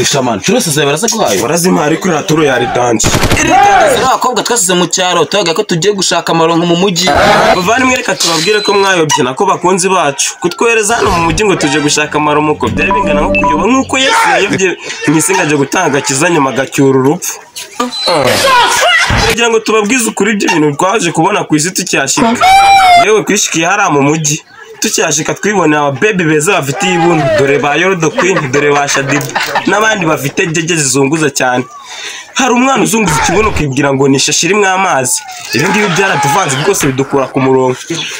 Shaman, cyose zebaraza kwayo. Barazima ariko raturo yari dance. Abakobwa twasize mu cyaro tuvuga ko tugiye gushaka amaronko mu mujyi. Bavandimwe reka tubabwire ko mwayobye nako bakunzi bacu. Kutwereza hano mu mujyi ngo tuje gushaka amaronko byari bingana nko kuyoba nkuko Yesu yayobye imisinga aje gutanga kizanyuma gacyura urupfu. Kugira ngo tubabwize ukuri ibyo bintu twaje kubona ku isi tucyashika. Yewe kwishikiye hari mu mujyi. Tucyashika twibonera ababebi beza bafite ibuntu dore ba Yorodo Queen dore ba Shadiba n'abandi bafite jeje zizunguza cyane. Hari umwana uzunguza ikibuno kibwira ngo nishashirimo amazi. Ibi ngibi byaratuvanze rwose bidukura ku murongo.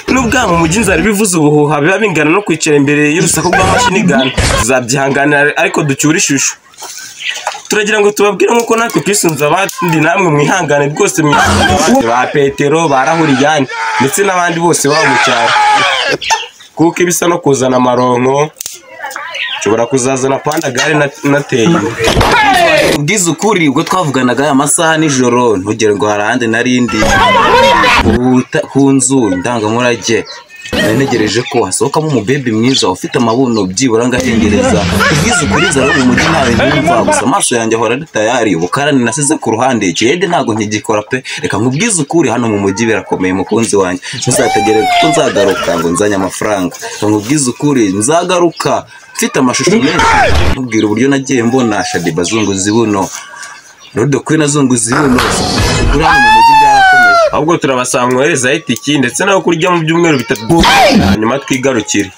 Nubwo mu mujyi nzari bivuze ubuhuha biba bingana no kwicara imbere y'urusaku rw'amashini gana. Tuzabyihanganira ariko ducyura ishusho. Turagira ngo tubabwire nkuko natwe twisunza abandi namwe mwihangane rwose mwihangane ba Petero barahuriyanye ndetse n'abandi bose baba mu cyaro. Kuko ibisa no kuzana amaronko ushobora kuzazana panda gare nateye ubwiza ukuri ubwo twavuganaga aya masaha nijoro ntugere ngo harahande narindi ku nzu ndangamurage negereje ko hasohokamo umubebi mwiza ufite amabuno byibura ngahengereza ubwiza ukuri zaro mu mujyi nawe ndumva gusa amaso yanjye ahora ari tayari ubukarani nasize ku ruhande ikiyede ntago nkigikora pe reka nkubwiza ukuri hano mu mujyi birakomeye mukunzi wanjye ntuzategereze ko nzagaruka ngo nzanye amafaranga nkubwiza ukuri nzagaruka mfite amashusho menshi nkubwira uburyo nagiye mbona Shadiba zunguzi buno Yorodo Queen azunguzi buno kuri hano mu mujyi byarakomeye ahubwo turabasanga mwereza itiki ndetse naho kurya mu byumweru bitatu hanyuma twigarukire.